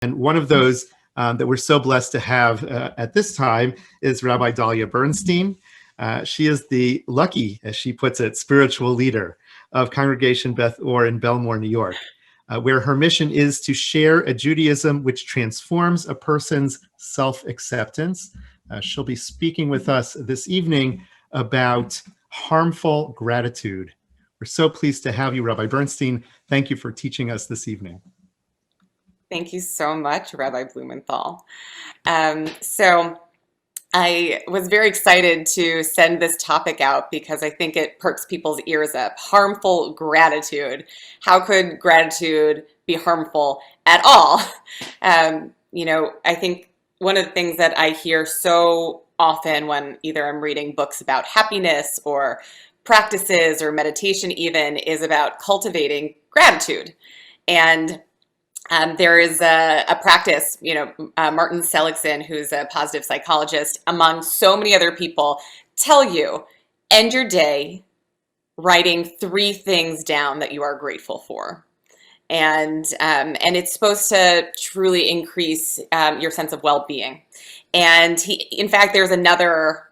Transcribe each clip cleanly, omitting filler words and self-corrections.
And one of those that we're so blessed to have at this time is Rabbi Dahlia Bernstein. She is the lucky, as she puts it, spiritual leader of Congregation Beth Or in Belmore, New York, where her mission is to share a Judaism which transforms a person's self-acceptance. She'll be speaking with us this evening about harmful gratitude. We're so pleased to have you, Rabbi Bernstein. Thank you for teaching us this evening. Thank you so much, Rabbi Blumenthal. So I was very excited to send this topic out because I think it perks people's ears up. Harmful gratitude. How could gratitude be harmful at all? I think one of the things that I hear so often when either I'm reading books about happiness or practices or meditation even is about cultivating gratitude. And there is a practice, Martin Seligson, who's a positive psychologist, among so many other people, tell you, end your day writing 3 things down that you are grateful for. And it's supposed to truly increase your sense of well-being. And in fact, there's another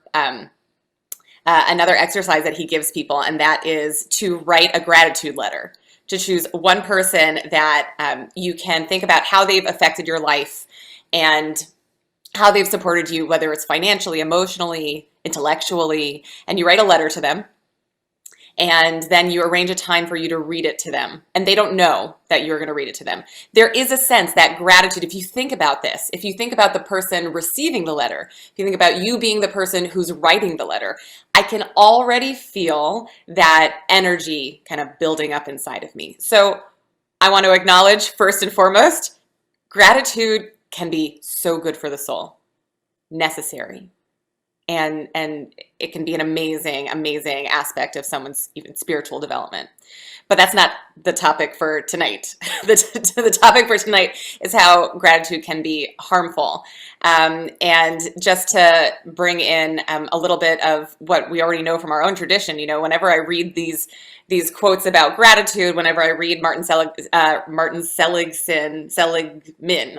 exercise that he gives people, and that is to write a gratitude letter. To choose one person that you can think about how they've affected your life and how they've supported you, whether it's financially, emotionally, intellectually, and you write a letter to them. And then you arrange a time for you to read it to them. And they don't know that you're going to read it to them. There is a sense that gratitude, if you think about this, if you think about the person receiving the letter, if you think about you being the person who's writing the letter, I can already feel that energy kind of building up inside of me. So I want to acknowledge, first and foremost, gratitude can be so good for the soul, necessary. And it can be an amazing, amazing aspect of someone's even spiritual development. But that's not the topic for tonight. The topic for tonight is how gratitude can be harmful. And just to bring in a little bit of what we already know from our own tradition, whenever I read these quotes about gratitude, whenever I read Martin Seligman, I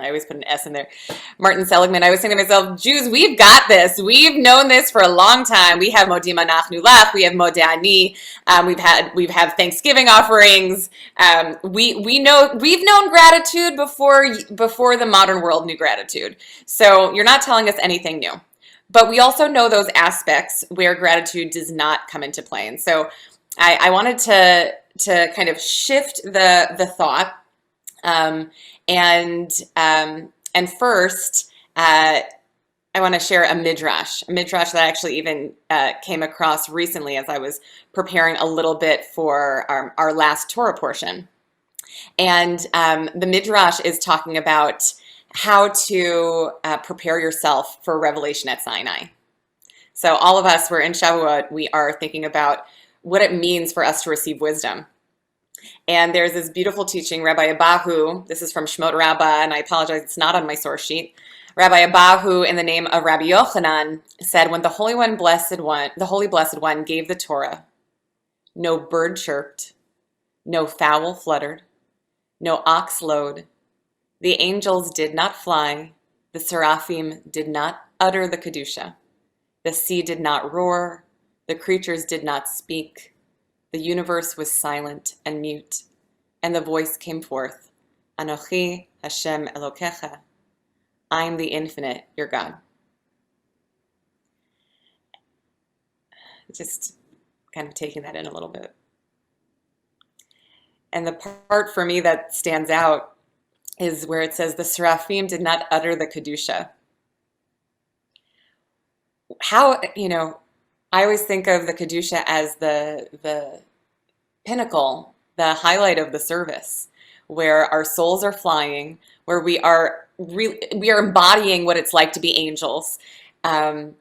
always put an S in there, Martin Seligman, I was saying to myself, Jews, we've got this. We've known this for a long time. We have Modim Anachnu Lach, we have Modeh Ani, we've had Thanksgiving offerings. We've known gratitude before the modern world knew gratitude. So you're not telling us anything new. But we also know those aspects where gratitude does not come into play. And so I wanted to kind of shift the thought, and first I want to share a midrash that I actually even came across recently as I was preparing a little bit for our last Torah portion. And the midrash is talking about how to prepare yourself for revelation at Sinai. So all of us, we're in Shavuot, we are thinking about what it means for us to receive wisdom. And there's this beautiful teaching, Rabbi Abahu, this is from Shemot Rabbah, and I apologize, it's not on my source sheet. Rabbi Abahu, in the name of Rabbi Yochanan, said, when the Holy Blessed One gave the Torah, no bird chirped, no fowl fluttered, no ox lowed, the angels did not fly, the seraphim did not utter the Kedusha, the sea did not roar, the creatures did not speak, the universe was silent and mute, and the voice came forth, Anochi Hashem Elokecha, I am the infinite, your God. Just kind of taking that in a little bit. And the part for me that stands out is where it says the seraphim did not utter the Kedusha. How, I always think of the Kedusha as the pinnacle, the highlight of the service, where our souls are flying, where we are embodying what it's like to be angels, and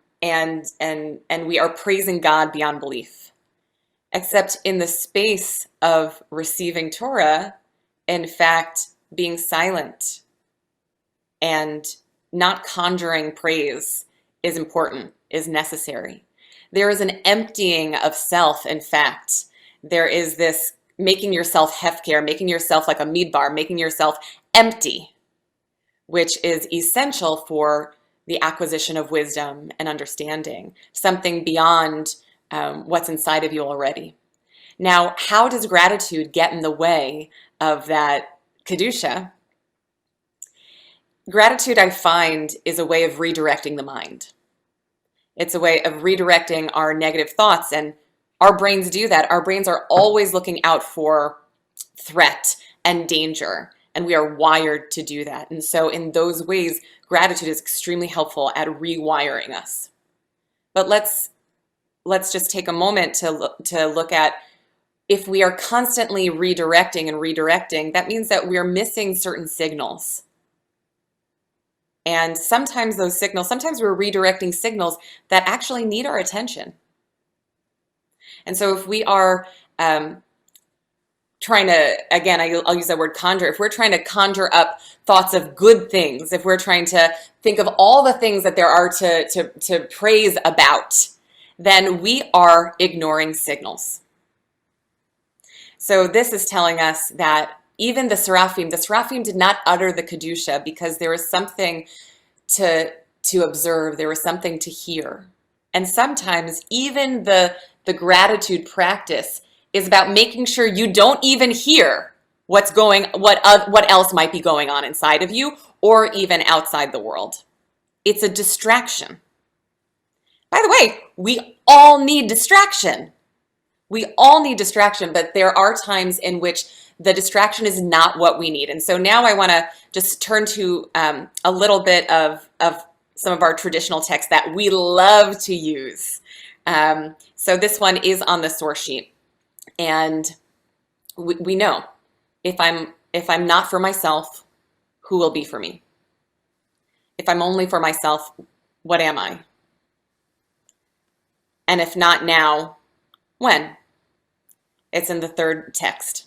we are praising God beyond belief. Except in the space of receiving Torah, in fact, being silent and not conjuring praise is important, is necessary. There is an emptying of self, in fact. There is this making yourself hefker, making yourself like a midbar, making yourself empty, which is essential for the acquisition of wisdom and understanding, something beyond what's inside of you already. Now, how does gratitude get in the way of that Kedusha? Gratitude, I find, is a way of redirecting the mind. It's a way of redirecting our negative thoughts, and our brains do that. Our brains are always looking out for threat and danger, and we are wired to do that. And so in those ways, gratitude is extremely helpful at rewiring us. But let's just take a moment to look at, if we are constantly redirecting, that means that we're missing certain signals. And sometimes sometimes we're redirecting signals that actually need our attention. And so if we are trying to, again, I'll use that word conjure, if we're trying to conjure up thoughts of good things, if we're trying to think of all the things that there are to praise about, then we are ignoring signals. So this is telling us that even the Seraphim did not utter the Kedusha because there was something to observe, there was something to hear. And sometimes even the gratitude practice is about making sure you don't even hear what else might be going on inside of you or even outside the world. It's a distraction. By the way, we all need distraction. We all need distraction, but there are times in which the distraction is not what we need. And so now I want to just turn to a little bit of some of our traditional texts that we love to use. So this one is on the source sheet. And we know, if I'm not for myself, who will be for me? If I'm only for myself, what am I? And if not now, when? It's in the third text.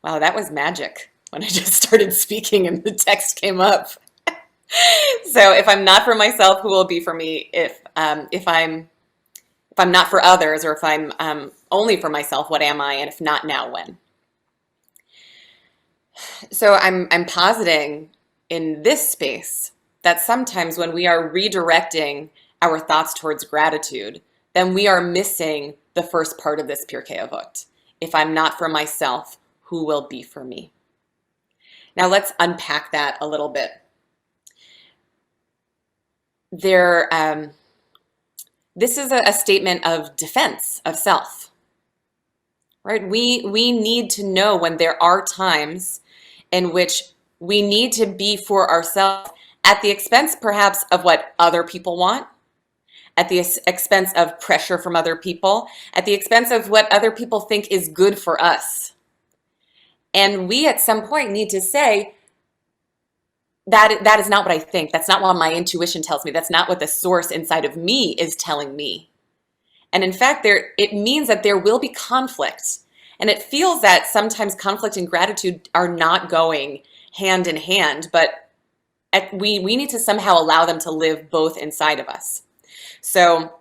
Wow, that was magic when I just started speaking and the text came up. So if I'm not for myself, who will be for me? If I'm not for others, or if I'm only for myself, what am I? And if not now, when? So I'm positing in this space that sometimes when we are redirecting our thoughts towards gratitude, then we are missing the first part of this Pirkei Avot. If I'm not for myself, who will be for me? Now let's unpack that a little bit. This is a statement of defense of self, right? We need to know when there are times in which we need to be for ourselves at the expense perhaps of what other people want, at the expense of pressure from other people, at the expense of what other people think is good for us. And we at some point need to say, that is not what I think. That's not what my intuition tells me. That's not what the source inside of me is telling me. And in fact, it means that there will be conflict. And it feels that sometimes conflict and gratitude are not going hand in hand, but we need to somehow allow them to live both inside of us. So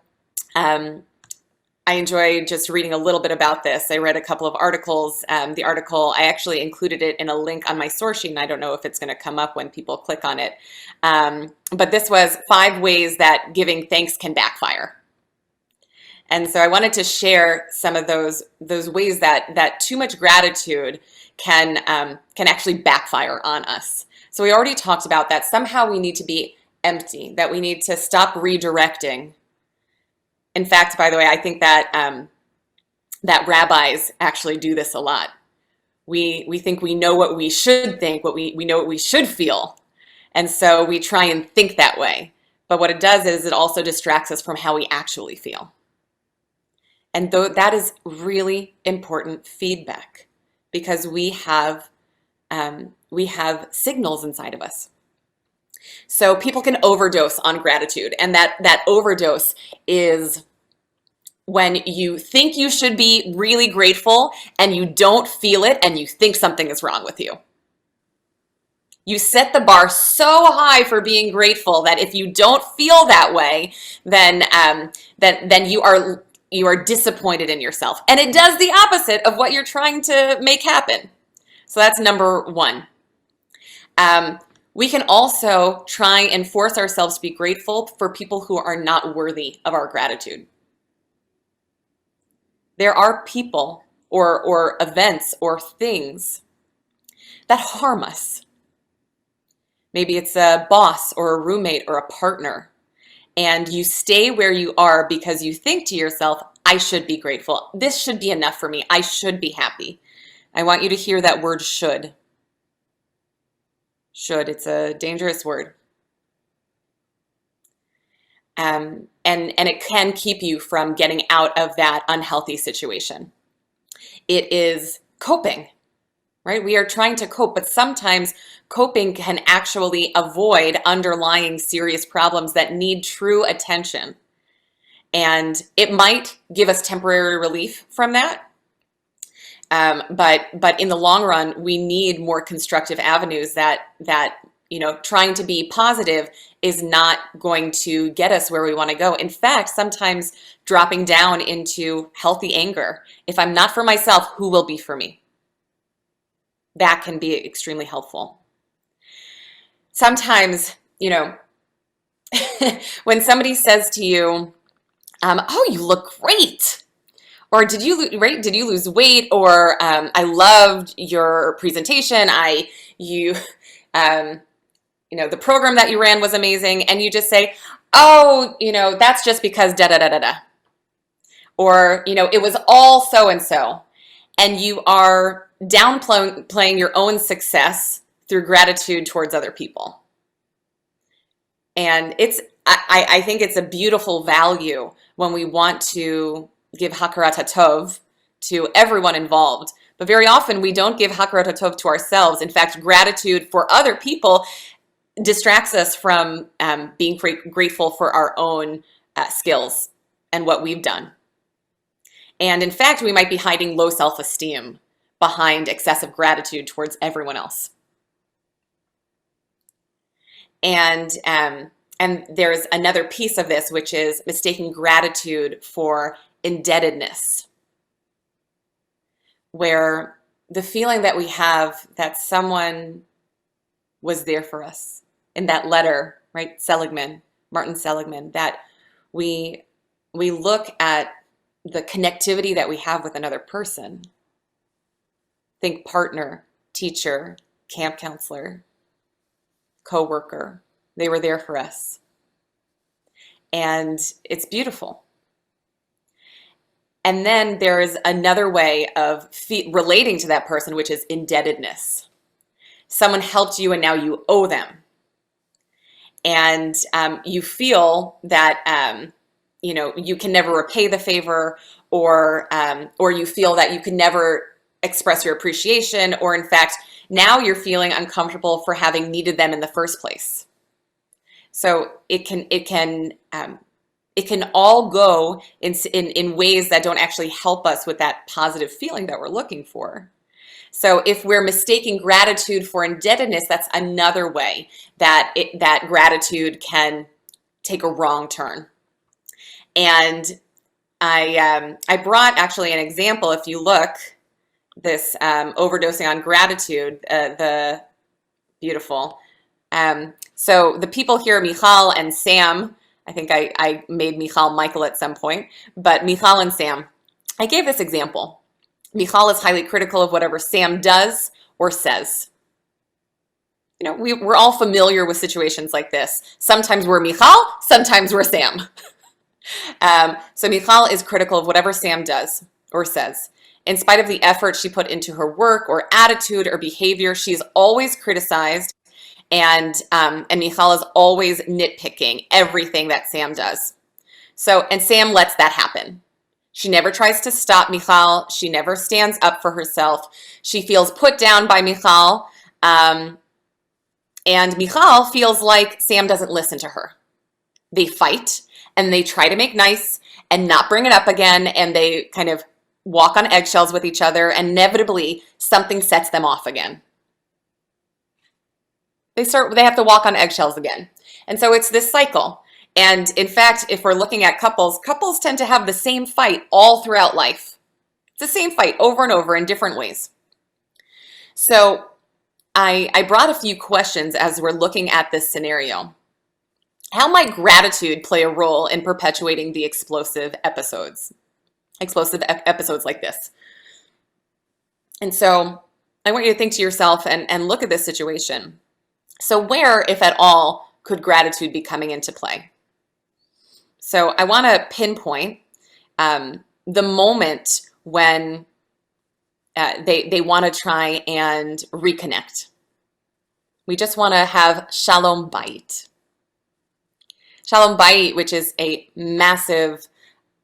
I enjoy just reading a little bit about this. I read a couple of articles. The article, I actually included it in a link on my source sheet, and I don't know if it's going to come up when people click on it. But this was 5 ways that giving thanks can backfire. And so I wanted to share some of those ways that too much gratitude can actually backfire on us. So we already talked about that. Somehow we need to be empty, that we need to stop redirecting. In fact, by the way, I think that that rabbis actually do this a lot. We think we know what we should think, we know what we should feel. And so we try and think that way. But what it does is it also distracts us from how we actually feel. And that is really important feedback, because we have signals inside of us. So people can overdose on gratitude, and that overdose is when you think you should be really grateful and you don't feel it and you think something is wrong with you. You set the bar so high for being grateful that if you don't feel that way, then you are disappointed in yourself. And it does the opposite of what you're trying to make happen. So that's number 1. we can also try and force ourselves to be grateful for people who are not worthy of our gratitude. There are people or events or things that harm us. Maybe it's a boss or a roommate or a partner, and you stay where you are because you think to yourself, I should be grateful. This should be enough for me. I should be happy. I want you to hear that word should. Should, it's a dangerous word. And it can keep you from getting out of that unhealthy situation. It is coping, right? We are trying to cope, but sometimes coping can actually avoid underlying serious problems that need true attention. And it might give us temporary relief from that. But in the long run, we need more constructive avenues that trying to be positive is not going to get us where we want to go. In fact, sometimes dropping down into healthy anger. If I'm not for myself, who will be for me? That can be extremely helpful. Sometimes, when somebody says to you, oh, you look great. Or did you lose weight? Or I loved your presentation. The program that you ran was amazing. And you just say, oh, that's just because da da da da da. Or it was all so and so. And you are downplaying your own success through gratitude towards other people. And I think it's a beautiful value when we want to give hakarat hatov to everyone involved. But very often we don't give hakarat hatov to ourselves. In fact, gratitude for other people distracts us from being grateful for our own skills and what we've done. And in fact, we might be hiding low self-esteem behind excessive gratitude towards everyone else. And there's another piece of this, which is mistaking gratitude for indebtedness, where the feeling that we have that someone was there for us in that letter, right? Martin Seligman, that we look at the connectivity that we have with another person. Think partner, teacher, camp counselor, co-worker. They were there for us. And it's beautiful. And then there's another way of relating to that person, which is indebtedness. Someone helped you and now you owe them. And you feel that you can never repay the favor, or you feel that you can never express your appreciation, or in fact, now you're feeling uncomfortable for having needed them in the first place. So it can all go in ways that don't actually help us with that positive feeling that we're looking for. So if we're mistaking gratitude for indebtedness, that's another way that gratitude can take a wrong turn. And I brought actually an example. If you look, this overdosing on gratitude, the beautiful. So the people here, Michal and Sam, I think I made Michal Michael at some point, but Michal and Sam, I gave this example. Michal is highly critical of whatever Sam does or says. We're all familiar with situations like this. Sometimes we're Michal, sometimes we're Sam. So Michal is critical of whatever Sam does or says. In spite of the effort she put into her work or attitude or behavior, she's always criticized, and Michal is always nitpicking everything that Sam does. And Sam lets that happen. She never tries to stop Michal. She never stands up for herself. She feels put down by Michal, and Michal feels like Sam doesn't listen to her. They fight, and they try to make nice and not bring it up again, and they kind of walk on eggshells with each other, and inevitably something sets them off again. They have to walk on eggshells again. And so it's this cycle. And in fact, if we're looking at couples tend to have the same fight all throughout life. It's the same fight over and over in different ways. So I brought a few questions as we're looking at this scenario. How might gratitude play a role in perpetuating the explosive episodes like this? And so I want you to think to yourself and look at this situation. So where, if at all, could gratitude be coming into play? So I want to pinpoint the moment when they want to try and reconnect. We just want to have shalom bayit. Shalom bayit, which is a massive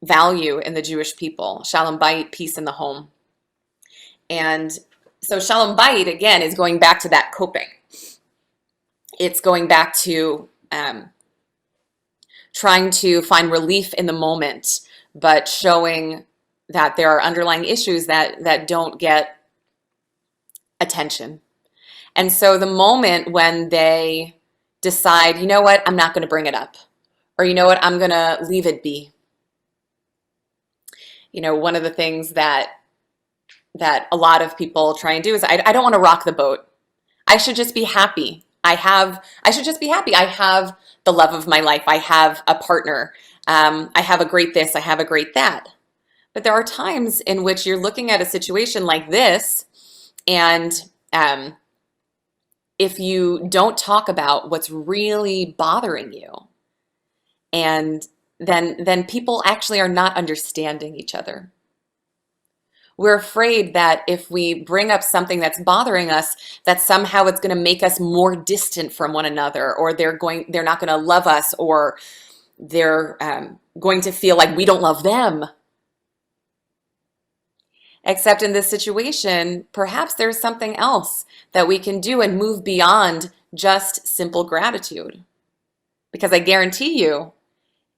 value in the Jewish people. Shalom bayit, peace in the home. And so shalom bayit, again, is going back to that coping. It's going back to trying to find relief in the moment, but showing that there are underlying issues that don't get attention. And so the moment when they decide, you know what, I'm not going to bring it up, or you know what, I'm going to leave it be. You know, one of the things that a lot of people try and do is, I don't want to rock the boat. I should just be happy. I should just be happy. I have the love of my life. I have a partner. I have a great this. I have a great that. But there are times in which you're looking at a situation like this, and if you don't talk about what's really bothering you, and then people actually are not understanding each other. We're afraid that if we bring up something that's bothering us, that somehow it's going to make us more distant from one another, or they're not going to love us, or they're going to feel like we don't love them. Except in this situation, perhaps there's something else that we can do and move beyond just simple gratitude. Because I guarantee you,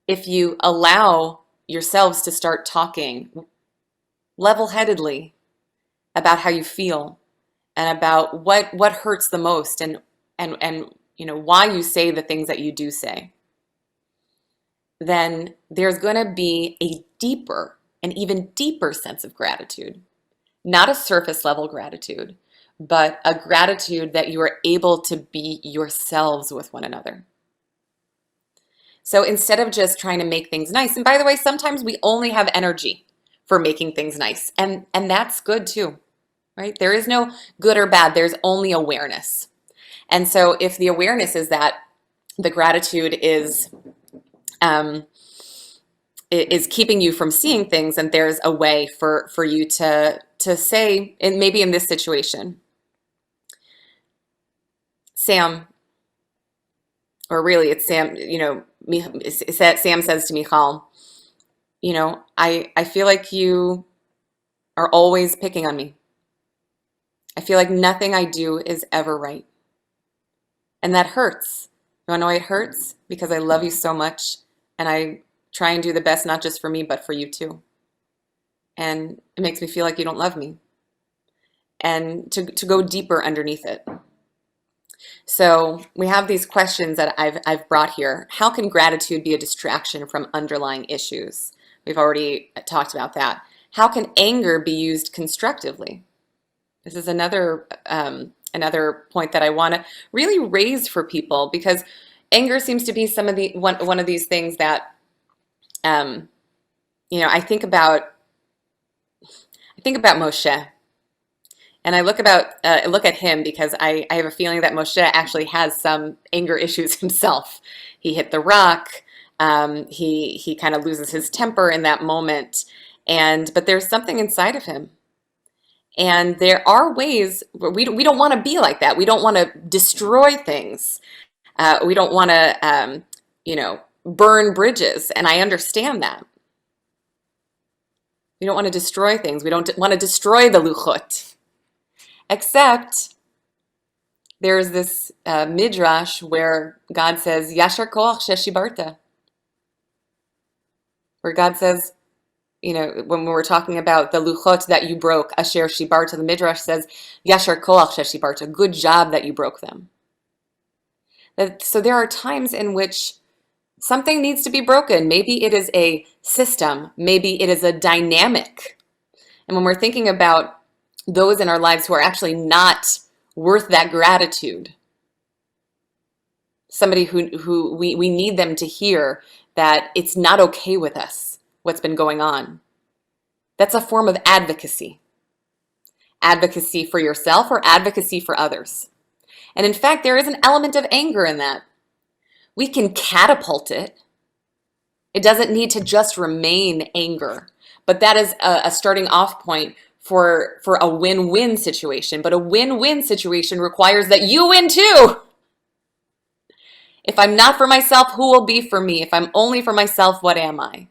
if you allow yourselves to start talking level-headedly about how you feel and about what hurts the most, and you know why you say the things that you do say, then there's going to be an even deeper sense of gratitude. Not a surface level gratitude, but a gratitude that you are able to be yourselves with one another. So instead of just trying to make things nice, and by the way, sometimes we only have energy for making things nice, and that's good too, right? There is no good or bad, there's only awareness. And so if the awareness is that the gratitude is keeping you from seeing things, and there's a way for you to say, and maybe in this situation, Sam, or really it's Sam, you know, Sam says to Michal, you know, I feel like you are always picking on me. I feel like nothing I do is ever right. And that hurts. You want to know why it hurts? Because I love you so much, and I try and do the best, not just for me, but for you too. And it makes me feel like you don't love me. And to go deeper underneath it. So we have these questions that I've brought here. How can gratitude be a distraction from underlying issues? We've already talked about that. How can anger be used constructively? This is another point that I want to really raise for people, because anger seems to be one of these things that you know, I think about Moshe, and I look at him because I have a feeling that Moshe actually has some anger issues himself. He hit the rock. He kind of loses his temper in that moment, but there's something inside of him. And there are ways where we don't want to be like that. We don't want to destroy things. We don't want to, you know, burn bridges. And I understand that. We don't want to destroy things. We don't want to destroy the luchot. Except there's this midrash where God says, Yashar koach sheshibarta. Where God says, you know, when we were talking about the luchot that you broke, asher shibarta, the midrash says, Yashar koach sheshibarta. Good job that you broke them. So there are times in which something needs to be broken. Maybe it is a system. Maybe it is a dynamic. And when we're thinking about those in our lives who are actually not worth that gratitude. Somebody who we need them to hear that it's not okay with us, what's been going on. That's a form of advocacy. Advocacy for yourself or advocacy for others. And in fact, there is an element of anger in that. We can catapult it. It doesn't need to just remain anger, but that is a starting off point for a win-win situation. But a win-win situation requires that you win too. If I'm not for myself, who will be for me? If I'm only for myself, what am I?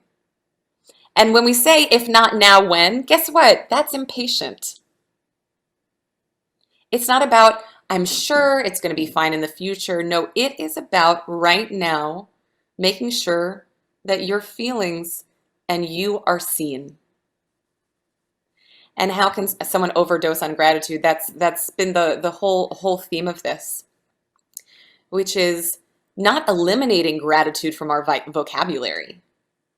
And when we say, if not now, when, guess what? That's impatient. It's not about, I'm sure it's going to be fine in the future. No, it is about right now, making sure that your feelings and you are seen. And how can someone overdose on gratitude? That's been the whole theme of this, which is not eliminating gratitude from our vocabulary.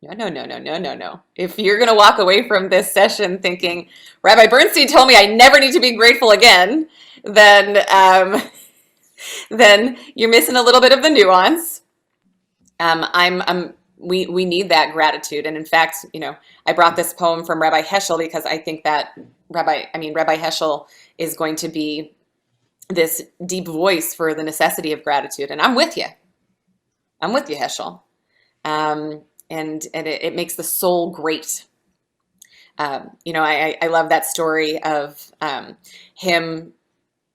No. If you're going to walk away from this session thinking, Rabbi Bernstein told me I never need to be grateful again, then you're missing a little bit of the nuance. We need that gratitude. And in fact, I brought this poem from Rabbi Heschel because I think that Rabbi Heschel is going to be this deep voice for the necessity of gratitude. And I'm with you. Heschel. And it makes the soul great. I love that story of him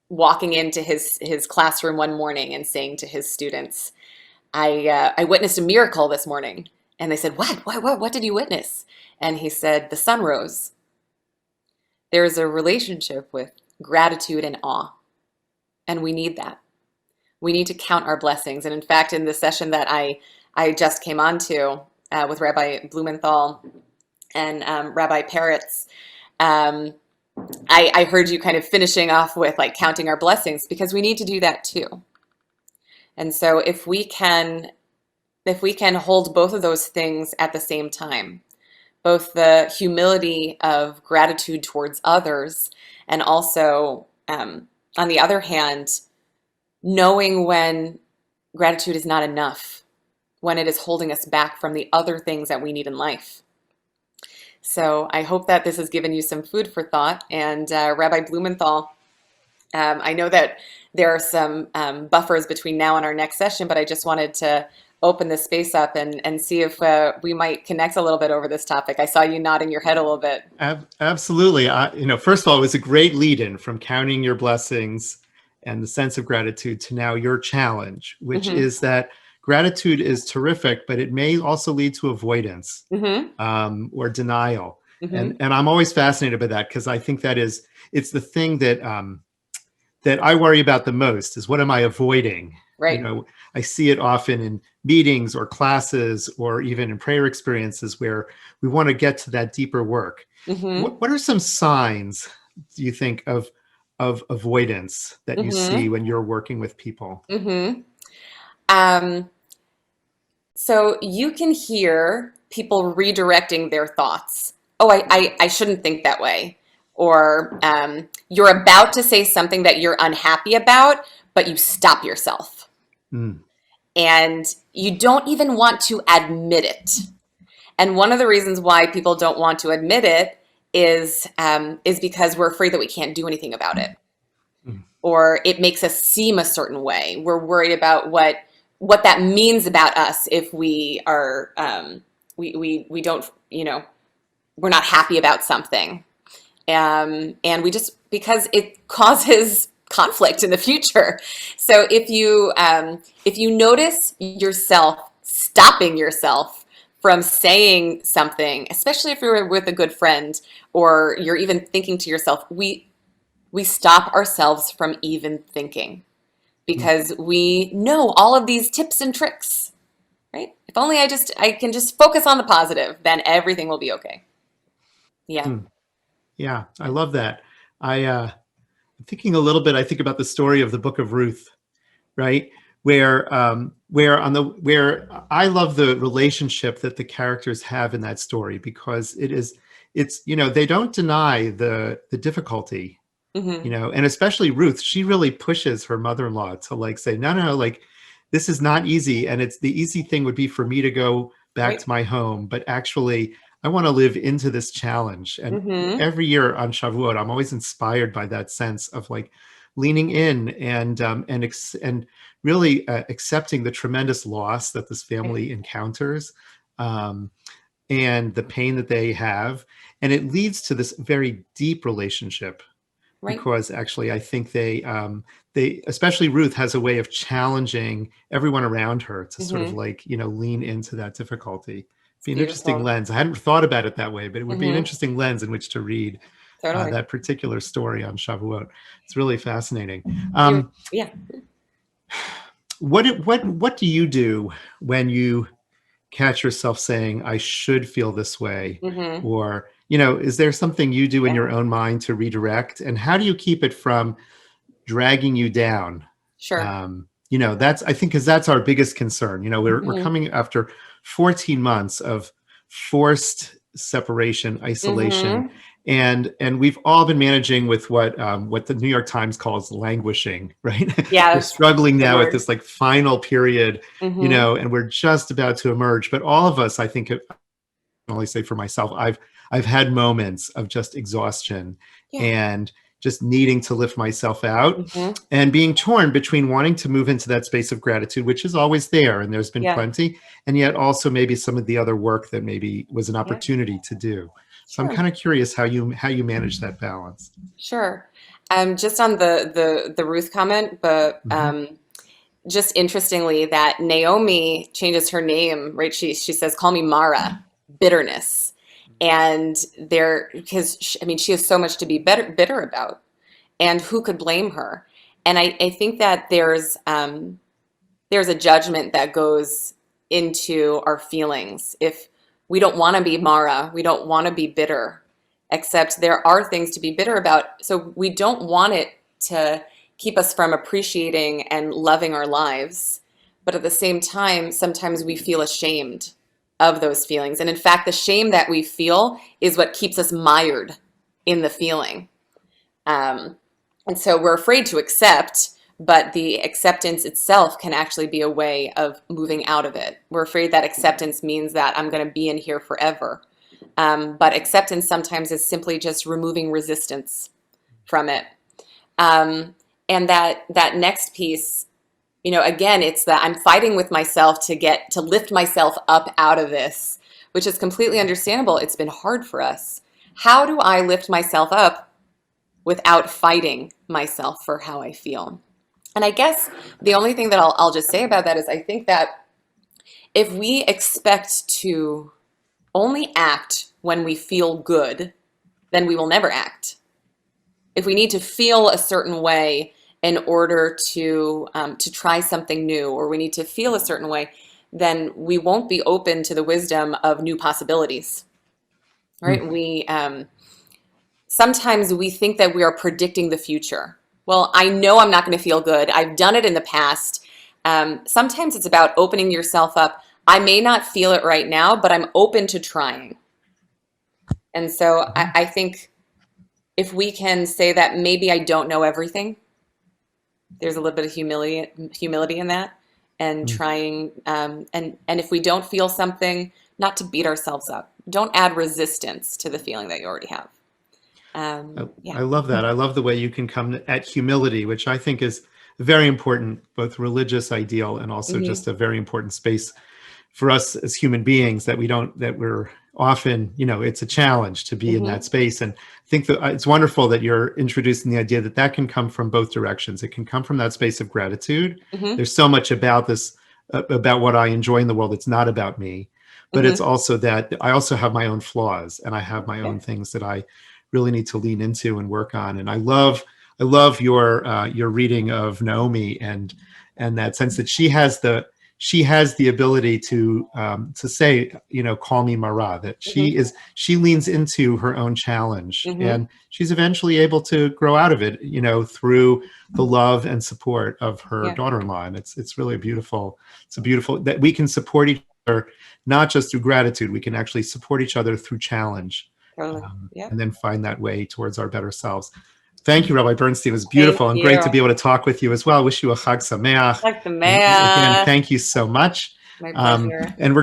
walking into his classroom one morning and saying to his students, I witnessed a miracle this morning. And they said, what did you witness? And he said, the sun rose. There is a relationship with gratitude and awe. And we need that. We need to count our blessings. And in fact, in the session that I just came on to with Rabbi Blumenthal and Rabbi Peretz, I heard you kind of finishing off with like counting our blessings, because we need to do that too. And so if we can hold both of those things at the same time, both the humility of gratitude towards others, and also, on the other hand, knowing when gratitude is not enough, when it is holding us back from the other things that we need in life. So I hope that this has given you some food for thought. And Rabbi Blumenthal, I know that there are some buffers between now and our next session, but I just wanted to open the space up and see if we might connect a little bit over this topic. I saw you nodding your head a little bit. Absolutely. First of all, it was a great lead-in from counting your blessings and the sense of gratitude to now your challenge, which is that gratitude is terrific, but it may also lead to avoidance or denial. And I'm always fascinated by that, because I think it's the thing that that I worry about the most is, what am I avoiding? Right. I see it often in meetings or classes or even in prayer experiences where we want to get to that deeper work. What are some signs, do you think, of avoidance that you see when you're working with people? So you can hear people redirecting their thoughts. Oh, I shouldn't think that way. Or you're about to say something that you're unhappy about, but you stop yourself. And you don't even want to admit it. And one of the reasons why people don't want to admit it is because we're afraid that we can't do anything about it. Or it makes us seem a certain way. We're worried about what that means about us if we are, we don't, we're not happy about something. And we just, because it causes conflict in the future. So if you notice yourself stopping yourself from saying something, especially if you're with a good friend, or you're even thinking to yourself, we stop ourselves from even thinking, because we know all of these tips and tricks, right? If only I can just focus on the positive, then everything will be okay. Yeah. Yeah, I love that. I'm thinking a little bit, I think about the story of the Book of Ruth, right? Where I love the relationship that the characters have in that story, because it's they don't deny the difficulty Hmm. And especially Ruth, she really pushes her mother-in-law to like say, no, no, like this is not easy. And it's the easy thing would be for me to go back Right. to my home. But actually, I want to live into this challenge. And Hmm. every year on Shavuot, I'm always inspired by that sense of like leaning in and really accepting the tremendous loss that this Right. family encounters. Um, and the pain that they have. And it leads to this very deep relationship Right. because actually I think they especially Ruth has a way of challenging everyone around her to sort of Hmm. like, lean into that difficulty. It's Be an interesting beautiful. lens. I hadn't thought about it that way, but it would be an Hmm. interesting lens in which to read Totally. that particular story on Shavuot. It's really fascinating. You, Um, yeah. what do you do when you catch yourself saying, I should feel this way? Hmm. Or, is there something you do in Yeah. your own mind to redirect? And how do you keep it from dragging you down? Sure. That's, I think, because that's our biggest concern. We're Hmm. coming after 14 months of forced separation, isolation, Hmm. and we've all been managing with what the New York Times calls languishing, right? Yeah, We're that's struggling a good now at word. this like final period, Hmm. and we're just about to emerge. But all of us, I think, I can only say for myself, I've had moments of just exhaustion Yeah. and just needing to lift myself out Hmm. and being torn between wanting to move into that space of gratitude, which is always there and there's been Yeah. plenty, and yet also maybe some of the other work that maybe was an Yeah. opportunity to do. So I'm Sure. kind of curious how you manage that balance. Sure. Just on the Ruth comment, but Mm-hmm. just interestingly, that Naomi changes her name, right? She says, "Call me Mara," bitterness, and there because I mean she has so much to be bitter about, and who could blame her? And I think that there's a judgment that goes into our feelings. If we don't want to be Mara, we don't want to be bitter, except there are things to be bitter about. So we don't want it to keep us from appreciating and loving our lives. But at the same time, sometimes we feel ashamed of those feelings. And in fact, the shame that we feel is what keeps us mired in the feeling. Um, and so we're afraid to accept, but the acceptance itself can actually be a way of moving out of it. We're afraid that acceptance means that I'm going to be in here forever. But acceptance sometimes is simply just removing resistance from it. Um, and that next piece, again, it's that I'm fighting with myself to lift myself up out of this, which is completely understandable. It's been hard for us. How do I lift myself up without fighting myself for how I feel? And I guess the only thing that I'll just say about that is I think that if we expect to only act when we feel good, then we will never act. If we need to feel a certain way in order to try something new, or we need to feel a certain way, then we won't be open to the wisdom of new possibilities, right? Sometimes we think that we are predicting the future. Well, I know I'm not going to feel good. I've done it in the past. Sometimes it's about opening yourself up. I may not feel it right now, but I'm open to trying. And so I think if we can say that maybe I don't know everything, there's a little bit of humility in that, and Mm-hmm. trying. And if we don't feel something, not to beat ourselves up. Don't add resistance to the feeling that you already have. Yeah. I love that. I love the way you can come at humility, which I think is a very important, both religious ideal and also Hmm. just a very important space for us as human beings that we're often, it's a challenge to be in that Hmm. space. And I think that it's wonderful that you're introducing the idea that that can come from both directions. It can come from that space of gratitude. Hmm. There's so much about this, about what I enjoy in the world. It's not about me, but it's Hmm. also that I also have my own flaws and I have my Yeah. own things that I really need to lean into and work on. And I love your reading of Naomi and that sense that she has the ability to say, call me Mara, that Hmm. she leans into her own challenge Hmm. and she's eventually able to grow out of it, through the love and support of her Yeah. daughter-in-law. And it's really beautiful. It's a beautiful that we can support each other, not just through gratitude, we can actually support each other through challenge, Totally. Yeah. and then find that way towards our better selves. Thank you, Rabbi Bernstein. It was Thank beautiful and great to you. be able to talk with you as well. Wish you a Chag Sameach. Like the And again, mayor. thank you so much. My pleasure. And we're